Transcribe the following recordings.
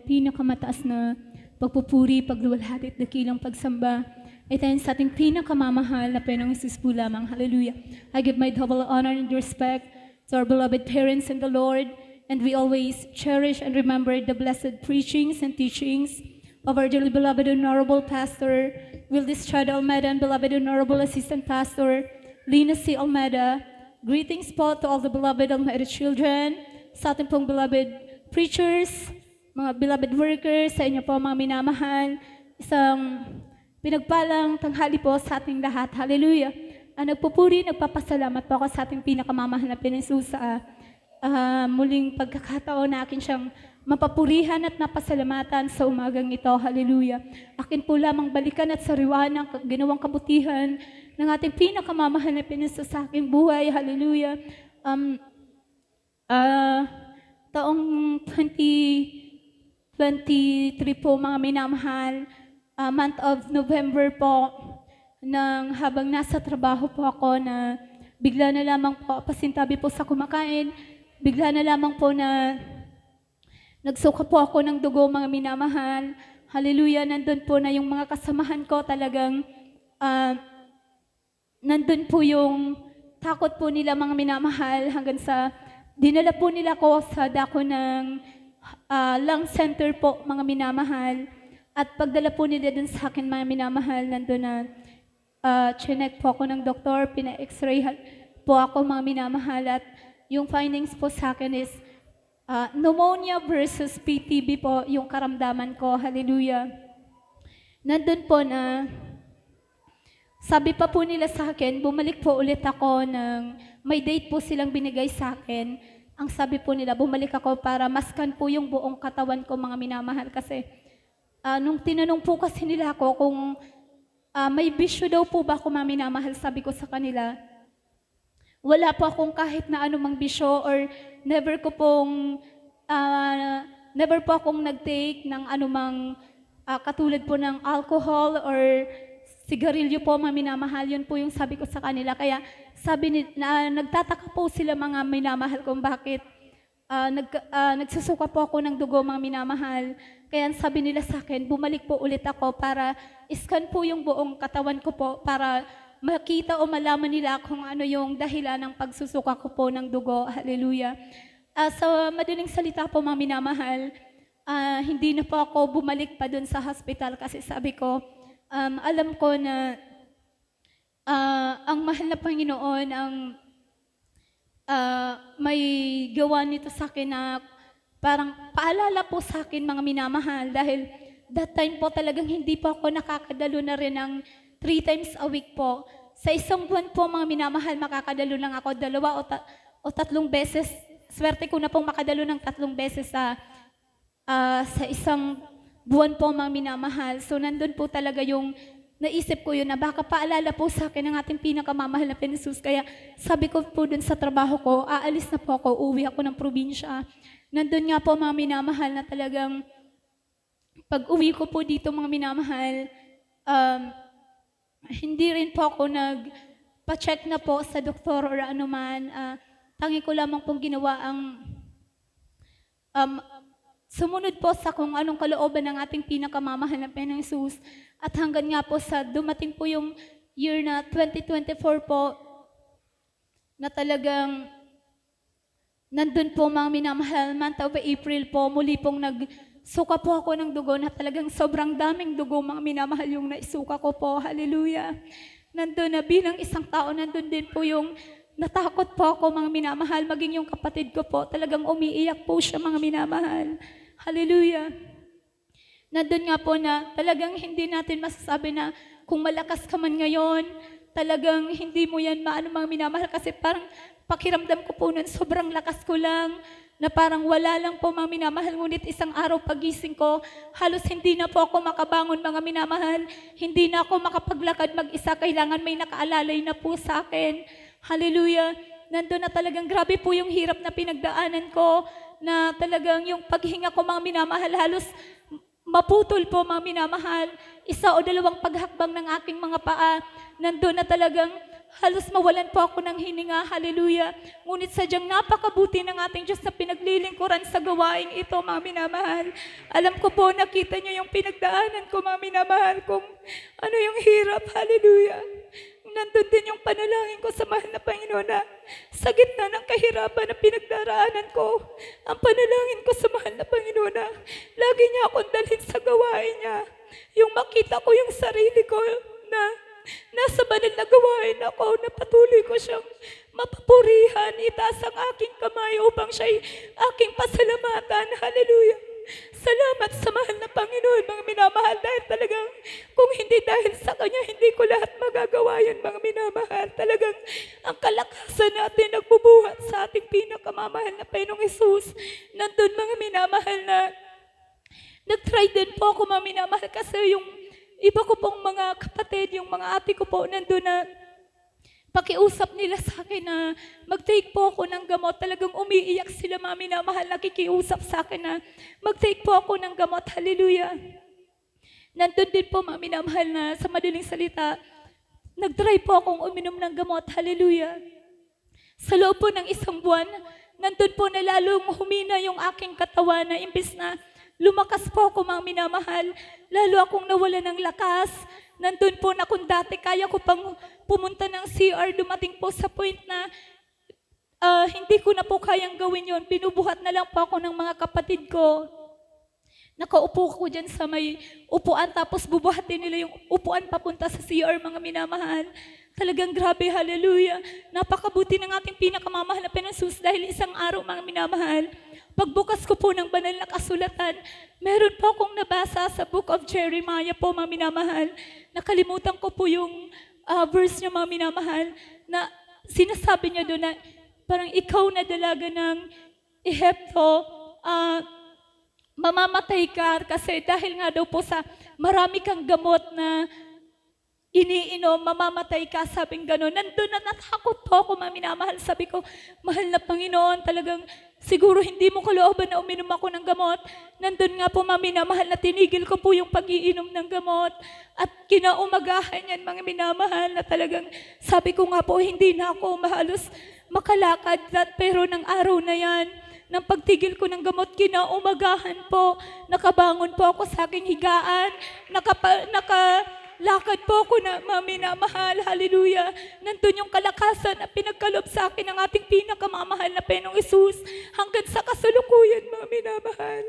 pinakamataas na pagpupuri, pagluwalhati at dakilang pagsamba ay tayo sa ating pinakamamahal na Panginoong Hesus po lamang. Hallelujah. I give my double honor and respect to our beloved parents in the Lord, and we always cherish and remember the blessed preachings and teachings of our dearly beloved Honorable Pastor Wildes Chad Almeida and beloved Honorable Assistant Pastor Lina C. Almeida. Greetings po to all the beloved Almeida children, sa ating pong beloved preachers, mga beloved workers, sa inyo po mga minamahal. Isang pinagpalang tanghali po sa ating lahat. Hallelujah. Nagpupuri, nagpapasalamat po ako sa ating pinakamamahal na Panginoon sa muling pagkakataon na akin siyang mapapurihan at napasalamatan sa umagang ito. Hallelujah. Akin po lamang balikan at sariwan ang ginawang kabutihan ng ating pinakamamahal na Panginoon sa aking buhay. Hallelujah. Taong 2023 po mga minamahal, month of November po, nang habang nasa trabaho po ako na bigla na lamang po, pasintabi po sa kumakain, bigla na lamang po na nagsuka po ako ng dugo mga minamahal. Hallelujah, nandun po na yung mga kasamahan ko talagang nandun po yung takot po nila mga minamahal hanggang sa dinala po nila ko sa dako ng lung center po mga minamahal. At pagdala po nila dun sa akin mga minamahal, nandun na chinek po ako ng doktor, pina-x-ray po ako mga minamahal, at yung findings po sa akin is pneumonia versus PTB po yung karamdaman ko. Hallelujah. Nandun po na sabi pa po nila sa akin, bumalik po ulit ako ng may date po silang binigay sa akin. Ang sabi po nila, bumalik ako para maskan po yung buong katawan ko mga minamahal, kasi nung tinanong po kasi nila ako kung may bisyo daw po ba ako mga minamahal, sabi ko sa kanila, wala po akong kahit na anumang bisyo, or never po akong nag-take ng anumang katulad po ng alcohol or sigarilyo po mga minamahal. Yun po yung sabi ko sa kanila. Kaya nagtataka po sila mga minamahal kung bakit nagsusuka po ako ng dugo mga minamahal. Kaya sabi nila sa akin, bumalik po ulit ako para iskan po yung buong katawan ko po para makita o malaman nila kung ano yung dahilan ng pagsusuka ko po ng dugo. Hallelujah. Sa madaling salita po mga minamahal, hindi na po ako bumalik pa dun sa hospital kasi sabi ko, alam ko na ang mahal na Panginoon ang may gawa nito sa akin na parang paalala po sa akin mga minamahal, dahil that time po talagang hindi po ako nakakadalo na rin ng 3 times a week po. Sa isang buwan po mga minamahal, makakadalo lang ako 2 o 3 beses. Swerte ko na pong makadalo ng 3 beses sa isang buwan po mga minamahal. So nandun po talaga yung naisip ko yun na baka paalala po sa akin ng ating pinakamamahal na Panginoon. Kaya sabi ko po dun sa trabaho ko, aalis na po ako, uwi ako ng probinsya. Nandun nga po mga minamahal na talagang pag uwi ko po dito mga minamahal, hindi rin po ako nagpa-check na po sa doktor or anuman. Tangi ko lamang pong ginawa ang sumunod po sa kung anong kalooban ng ating pinakamamahal na Panginoong Hesus. At hanggang nga po sa dumating po yung year na 2024 po, na talagang nandun po mga minamahal, month of April po, muli pong nagsuka po ako ng dugo na talagang sobrang daming dugo mga minamahal yung naisuka ko po. Hallelujah. Nandun na bilang isang tao, nandun din po yung natakot po ako mga minamahal, maging yung kapatid ko po, talagang umiiyak po siya mga minamahal. Hallelujah. Nandun nga po na talagang hindi natin masasabi na kung malakas ka man ngayon, talagang hindi mo yan maano mga minamahal, kasi parang pakiramdam ko po nun, sobrang lakas ko lang, na parang wala lang po mga minamahal, ngunit isang araw pagising ko, halos hindi na po ako makabangon mga minamahal, hindi na ako makapaglakad mag-isa, kailangan may nakaalalay na po sa akin. Hallelujah. Nandun na talagang grabe po yung hirap na pinagdaanan ko, na talagang yung paghinga ko mga minamahal, halos maputol po mga minamahal. 1 o 2 paghakbang ng aking mga paa, nandun na talagang halos mawalan po ako ng hininga, hallelujah. Ngunit sadyang napakabuti ng ating Diyos na pinaglilingkuran sa gawain ito, mga minamahal. Alam ko po, nakita niyo yung pinagdaanan ko, mga minamahal, kung ano yung hirap, hallelujah. Nandun din yung panalangin ko sa mahal na Panginoon na sa gitna ng kahirapan na pinagdaraanan ko, ang panalangin ko sa mahal na Panginoon na lagi niya akong dalhin sa gawain niya. Yung makita ko yung sarili ko na nasa banal na gawain ako, na patuloy ko siyang mapapurihan, itaas ang aking kamay upang siya'y aking pasalamatan. Hallelujah. Salamat sa mahal na Panginoon, mga minamahal, dahil talagang kung hindi dahil sa Kanya, hindi ko lahat magagawa yun, mga minamahal. Talagang ang kalakasan natin nagbubuhat sa ating pinakamamahal na Panginoong Hesus. Nandun, mga minamahal, na nag-try din po ako, mga minamahal, kasi yung iba ko pong mga kapatid, yung mga ate ko po, nandun na pakiusap nila sa akin na mag-take po ako ng gamot. Talagang umiiyak sila, mga minamahal, nakikiusap sa akin na mag-take po ako ng gamot. Hallelujah. Nandun din po, mga minamahal, na sa madaling salita, nag-try po akong uminom ng gamot. Hallelujah. Sa loob po ng 1 buwan, nandun po na lalong humina yung aking katawan, na imbis na lumakas po ako, mga minamahal, lalo akong nawala ng lakas. Nandun po na kung dati kaya ko pang pumunta ng CR, dumating po sa point na hindi ko na po kayang gawin yon. Binubuhat na lang po ako ng mga kapatid ko. Nakaupo ko dyan sa may upuan, tapos bubuhatin nila yung upuan papunta sa CR, mga minamahal. Talagang grabe, hallelujah. Napakabuti ng ating pinakamamahal na Panginoon dahil isang araw, mga minamahal, pagbukas ko po ng banal na kasulatan, meron po akong nabasa sa Book of Jeremiah po, mga minamahal. Nakalimutan ko po yung verse niya, mga minamahal, na sinasabi niya doon na parang ikaw na dalaga ng Ehipto, mamamatay ka kasi dahil nga daw po sa marami kang gamot na iniinom, mamamatay ka, sabing gano'n. Nandun na natakot po ako, mga minamahal. Sabi ko, mahal na Panginoon, talagang siguro hindi mo kalooban na uminom ako ng gamot. Nandun nga po, mga minamahal, na tinigil ko po yung pag-iinom ng gamot. At kinaumagahan yan, mga minamahal, na talagang sabi ko nga po, hindi na ako mahalos makalakad. Pero ng araw na yan, nang pagtigil ko ng gamot, kinaumagahan po, nakabangon po ako sa aking higaan, nakalakad po ako na, mga minamahal, hallelujah. Nandun yung kalakasan na pinagkalob sa akin ng ating pinakamamahal na Panginoong Hesus hanggang sa kasalukuyan, mga minamahal.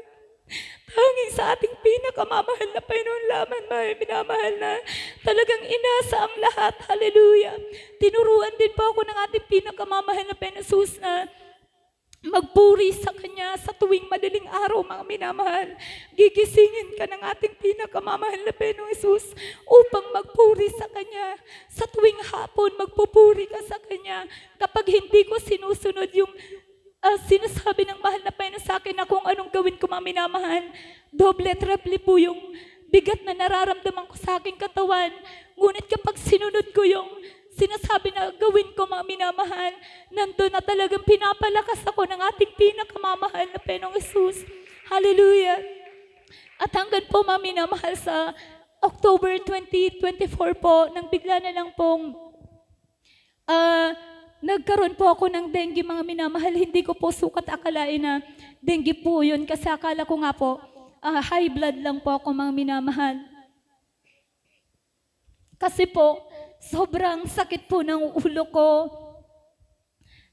Tanging sa ating pinakamamahal na Panginoon lamang, mga minamahal, na talagang inasa ang lahat, hallelujah. Tinuruan din po ako ng ating pinakamamahal na Panginoong Hesus na magpuri sa Kanya sa tuwing madaling araw, mga minamahal. Gigisingin ka ng ating pinakamamahal na Panginoong Hesus upang magpuri sa Kanya. Sa tuwing hapon, magpupuri ka sa Kanya. Kapag hindi ko sinusunod yung sinasabi ng mahal na Panginoon sa akin na kung anong gawin ko, mga minamahal, doble, treble po yung bigat na nararamdaman ko sa aking katawan. Ngunit kapag sinunod ko yung sinasabi na gawin ko, mga minamahal, nandun na talagang pinapalakas ako ng ating pinakamamahal na Panginoong Hesus. Hallelujah. At hanggang po, mga minamahal, sa October 2024 po, nang bigla na lang pong nagkaroon po ako ng dengue, mga minamahal. Hindi ko po sukat akalain na dengue po yun, kasi akala ko nga po high blood lang po ako, mga minamahal. Kasi po, sobrang sakit po ng ulo ko.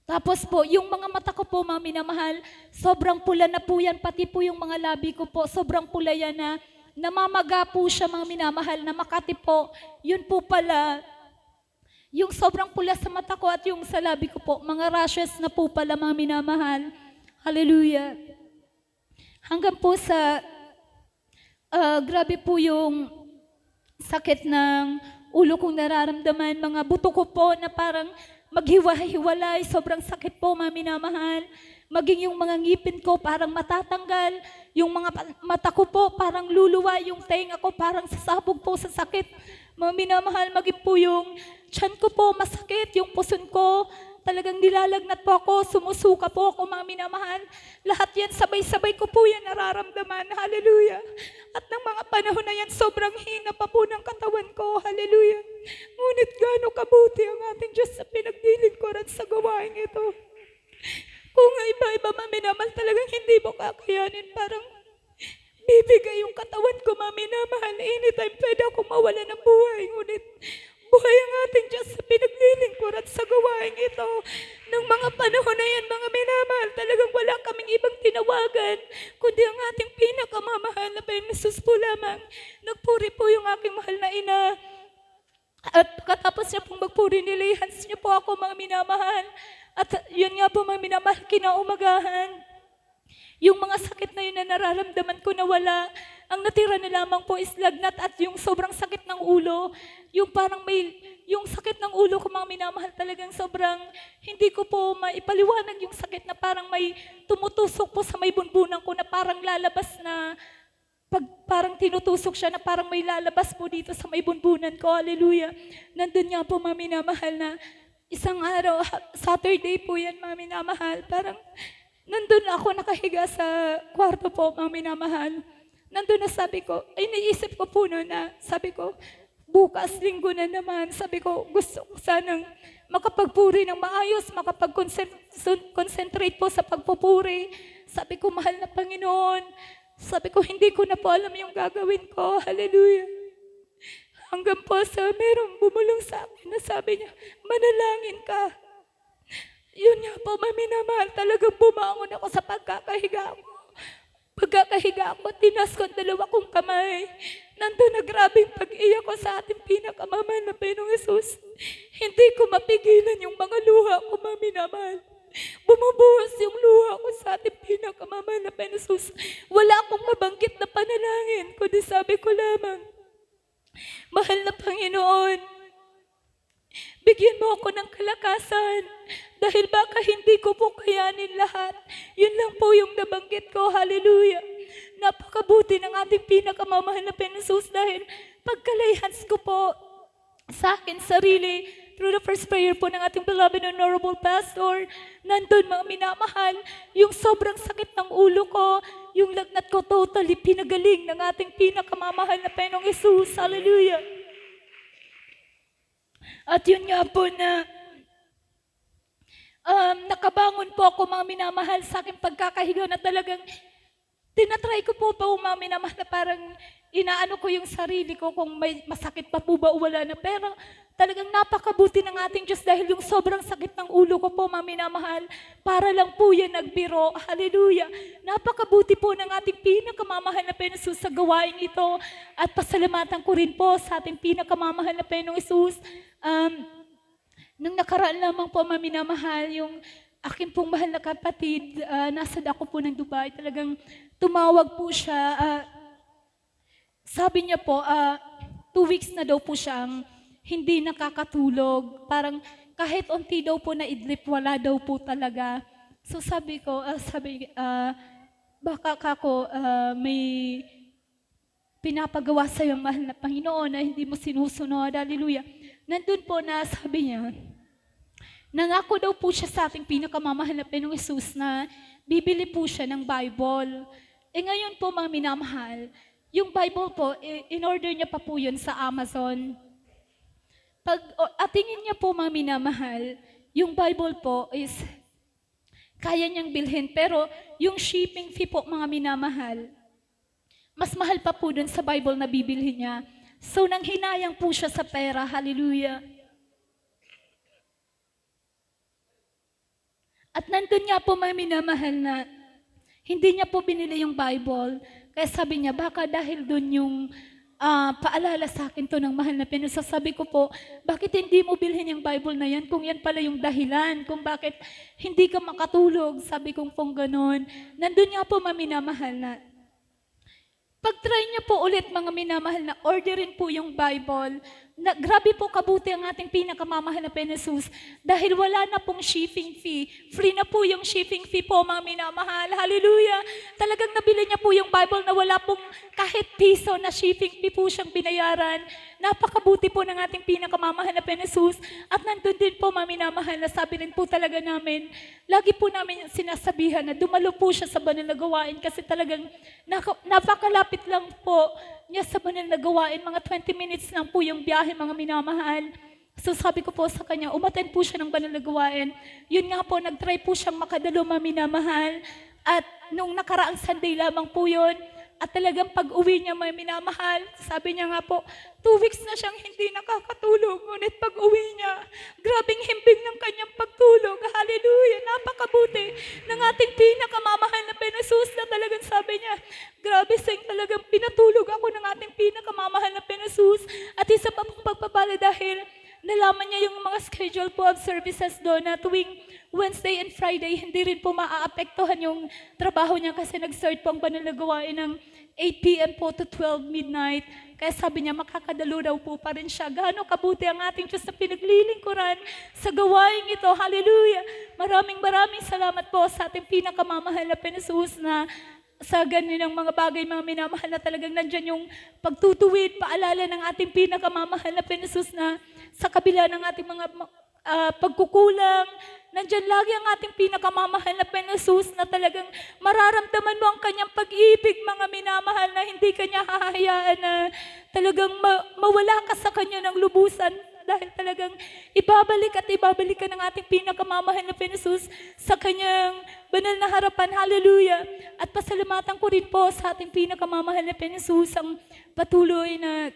Tapos po, yung mga mata ko po, mga minamahal, sobrang pula na po yan. Pati po yung mga labi ko po, sobrang pula yan na namamaga po siya, mga minamahal, na Makati po. Yun po pala, yung sobrang pula sa mata ko at yung sa labi ko po, mga rashes na po pala, mga minamahal. Hallelujah. Hanggang po sa, grabe po yung sakit ng ulo kong nararamdaman, mga buto ko po na parang maghiwa-hiwalay, sobrang sakit po, mga minamahal. Maging yung mga ngipin ko parang matatanggal, yung mga mata ko po parang luluwa, yung tenga ko parang sasabog po sa sakit. Mga minamahal, maging po yung tiyan ko po masakit, yung puson ko, talagang nilalagnat po ako, sumusuka po ako, mga minamahal. Lahat yan, sabay-sabay ko po yan nararamdaman. Hallelujah. At ng mga panahon na yan, sobrang hina pa po ng katawan ko. Hallelujah. Ngunit gaano kabuti ang ating Diyos sa pinaglilingkuran sa gawain ito. Kung iba-iba, maminamal, talagang hindi mo kakayanin. Parang bibigay yung katawan ko, maminamahal. Anytime pwede akong mawala ng buhay. Ngunit buhay ang ating Diyos sa pinaglilingkuran sa gawain ito. Nung mga panahon na yan, mga minamahal, talagang wala kaming ibang tinawagan, kundi ang ating pinakamamahal na Panginoong Jesus po lamang. Nagpuri po yung aking mahal na ina. At pagkatapos niya pong magpuri, nilihans niya po ako, mga minamahal. At yun nga po, mga minamahal, kinaumagahan. Yung mga sakit na yun na nararamdaman ko na wala, ang natira na lamang po is lagnat at yung sobrang sakit ng ulo. Yung parang yung sakit ng ulo ko, mga minamahal, talagang sobrang, hindi ko po maipaliwanag yung sakit na parang may tumutusok po sa may bunbunan ko na parang lalabas na, parang tinutusok siya na parang may lalabas po dito sa may bunbunan ko. Hallelujah. Nandun nga po, mga minamahal, na isang araw, Saturday po yan, mga minamahal, parang nandun ako nakahiga sa kwarto po, mga minamahal. Nandun na sabi ko, ay naisip ko po noon na, sabi ko, bukas linggo na naman. Sabi ko, gusto ko sanang makapagpuri ng maayos, makapag-concentrate po sa pagpupuri. Sabi ko, mahal na Panginoon. Sabi ko, hindi ko na po alam yung gagawin ko. Hallelujah. Hanggang po sa merong bumulong sa akin na sabi niya, manalangin ka. Yun nga po, maminamahal, talagang bumangon ako sa pagkakahiga ko. Pagkakahiga ko, tinas ko ang dalawa kong kamay. Nandun na grabing pag-iyak ko sa ating pinakamamahal na Panginoong Jesus. Hindi ko mapigilan yung mga luha ko, maminamahal. Bumubuhos yung luha ko sa ating pinakamamahal na Panginoong Jesus. Wala akong mabanggit na panalangin, kundi sabi ko lamang, mahal na Panginoon, bigyan mo ako ng kalakasan dahil baka hindi ko po kayanin lahat. Yun lang po yung nabanggit ko. Hallelujah. Napakabuti ng ating pinakamamahal na Panginoon Jesus dahil pagkalayhans ko po sa akin sarili through the first prayer po ng ating beloved honorable pastor, nandun, mga minamahal, yung sobrang sakit ng ulo ko, yung lagnat ko totally pinagaling ng ating pinakamamahal na Panginoong Jesus. Hallelujah. At yun nga po na nakabangon po ako, mga minamahal, sa aking pagkakahiga na talagang tinatry ko po mga minamahal, na parang inaano ko yung sarili ko kung may masakit pa po ba o wala na. Pero talagang napakabuti ng ating Diyos dahil yung sobrang sakit ng ulo ko po, mga minamahal, para lang po yan nagbiro. Hallelujah. Napakabuti po ng ating pinakamamahal na Panginoong Jesus sa gawain ito. At pasalamatan ko rin po sa ating pinakamamahal na Panginoong Jesus. Nung nakaraan lamang po, mga minamahal, yung aking pong mahal na kapatid, nasa dako po ng Dubai, talagang tumawag po siya. Sabi niya po, 2 weeks na daw po siyang hindi nakakatulog. Parang kahit unti daw po na idlip, wala daw po talaga. So sabi ko, baka kako may pinapagawa sa iyong mahal na Panginoon na hindi mo sinusunod. Hallelujah. Nandun po na sabi niya, nangako daw po siya sa ating pinakamamahal na Panginoong Jesus na bibili po siya ng Bible. Ngayon po, mga minamahal, yung Bible po, in-order niya pa po yun sa Amazon. At tingin niya po, mga minamahal, yung Bible po is kaya niyang bilhin. Pero yung shipping fee po, mga minamahal, mas mahal pa po dun sa Bible na bibilhin niya. So, nanghinayang po siya sa pera. Hallelujah. At nandun nga po, mga minamahal, na hindi niya po binili yung Bible. Kaya sabi niya, baka dahil dun yung paalala sa akin to ng mahal na Panginoon. So sabi ko po, bakit hindi mo bilhin yung Bible na yan kung yan pala yung dahilan kung bakit hindi ka makatulog? Sabi kong pong ganon. Nandun nga po, mga minamahal, na pag-try niyo po ulit, mga minamahal, na orderin po yung Bible. grabe po kabuti ang ating pinakamamahal na Panginoon Jesus dahil wala na pong shipping fee. Free na po yung shipping fee po, mga minamahal. Hallelujah! Talagang nabili niya po yung Bible na wala pong kahit piso na shipping fee po siyang binayaran. Napakabuti po ng ating pinakamamahal na Panginoon Jesus. At nandun din po, mga minamahal, na sabi rin po talaga namin, lagi po namin sinasabihan na dumalo po siya sa banal na gawain kasi talagang napakalapit lang po niya sa banal na gawain. Mga 20 minutes lang po yung biyahe, mga minamahal. So sabi ko po sa kanya, umattend po siya ng banal na gawain. Yun nga po, nag-try po siyang makadalo, mga minamahal. At nung nakaraang Sunday lamang po yun, at talagang pag-uwi niya, mga minamahal, sabi niya nga po, 2 weeks na siyang hindi nakakatulog. Ngunit pag-uwi niya, grabing himbing ng kanyang pagtulog. Hallelujah! Napakabuti ng ating pinakamamahal na Panginoon Jesus na talagang sabi niya, grabe sing talagang pinatulog ako ng ating pinakamamahal na Panginoon Jesus. At isa pa pong pagpapala dahil nalaman niya yung mga schedule po of services doon na tuwing Wednesday and Friday, hindi rin po maaapektuhan yung trabaho niya kasi nag-start po ang banal na gawain ng 8 p.m. po to 12 midnight. Kaya sabi niya, makakadalo daw po pa rin siya. Gaano kabuti ang ating Diyos na pinaglilingkuran sa gawain ito. Hallelujah! Maraming salamat po sa ating pinakamamahal na Panginoon Jesus na sa ganinang mga bagay, mga minamahal, na talagang nandyan yung pagtutuwid, paalala ng ating pinakamamahal na Panginoon Jesus na sa kabila ng ating mga pagkukulang, nandyan lagi ang ating pinakamamahal na Panginoon Jesus na talagang mararamdaman mo ang kanyang pag-ibig, mga minamahal, na hindi kanya hahayaan na talagang mawala ka sa kanya ng lubusan dahil talagang ibabalik ka ng ating pinakamamahal na Panginoon Jesus sa kanyang banal na harapan. Hallelujah! At pasalamatan ko rin po sa ating pinakamamahal na Panginoon Jesus ang patuloy na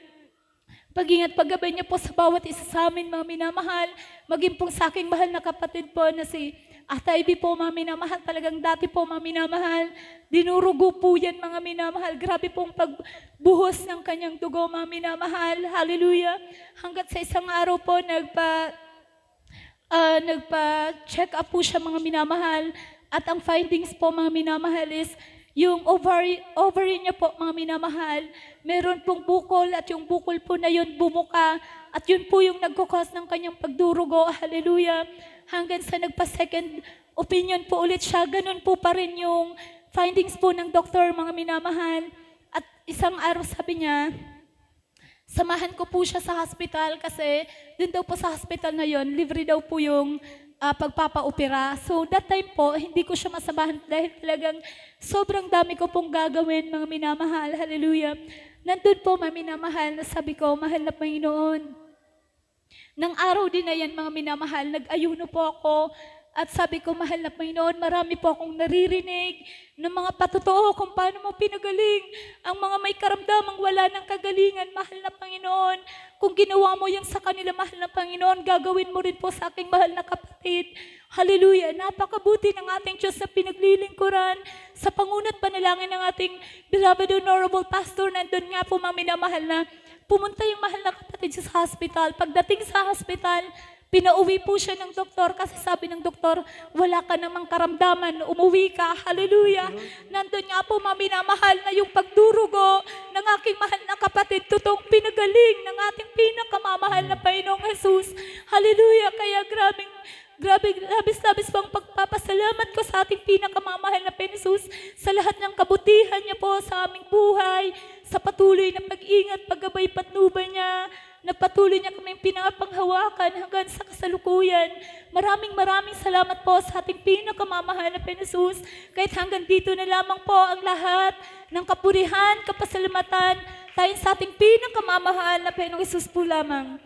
pag-ingat, paggabay niya po sa bawat isa sa amin, mga minamahal. Maging po sa aking mahal na kapatid po na si Ate Ivy po, mga minamahal. Talagang dati po, mga minamahal, dinurugo po yan, mga minamahal. Grabe pong pagbuhos ng kanyang dugo, mga minamahal. Hallelujah! Hanggat sa isang araw po, nagpa-check up po siya, mga minamahal. At ang findings po, mga minamahal, is yung ovary niya po, mga minamahal, meron pong bukol at yung bukol po na yun bumuka at yun po yung nagkukos ng kanyang pagdurugo. Hallelujah! Hanggang sa nagpa-second opinion po ulit siya, ganun po pa rin yung findings po ng doktor, mga minamahal. At isang araw sabi niya, samahan ko po siya sa hospital kasi dun daw po sa hospital na yun, libre daw po yung pagpapaopera. So that time po, hindi ko siya masamahan dahil talagang sobrang dami ko pong gagawin, mga minamahal. Hallelujah! Nandun po, mga minamahal, na sabi ko, mahal na Panginoon, nang araw din na yan, mga minamahal, nag-ayuno po ako. At sabi ko, mahal na Panginoon, marami po akong naririnig ng mga patotoo kung paano mo pinagaling ang mga may karamdamang wala ng kagalingan, mahal na Panginoon. Kung ginawa mo yan sa kanila, mahal na Panginoon, gagawin mo rin po sa aking mahal na kapatid. Hallelujah! Napakabuti ng ating Diyos na pinaglilingkuran sa pangunat panalangin ng ating beloved honorable pastor. Nandun nga po, mga minamahal, na pumunta yung mahal na kapatid sa hospital. Pagdating sa hospital, pinauwi po siya ng doktor kasi sabi ng doktor, wala ka namang karamdaman, umuwi ka. Hallelujah! Nandun nga po, mga minamahal, na yung pagdurugo ng aking mahal na kapatid, totoong pinagaling ng ating pinakamamahal na Panginoong Jesus. Hallelujah! Kaya labis-labis pang pagpapasalamat ko sa ating pinakamamahal na Panginoon Jesus sa lahat ng kabutihan niya po sa aming buhay, sa patuloy na pag-ingat, paggabay, patnubay niya, na patuloy niya kaming pinapanghawakan hanggang sa kasalukuyan. Maraming salamat po sa ating pinakamamahal na Panginoon Jesus. Kahit hanggang dito na lamang po ang lahat ng kapurihan, kapasalamatan tayo sa ating pinakamamahal na Panginoong Jesus po lamang.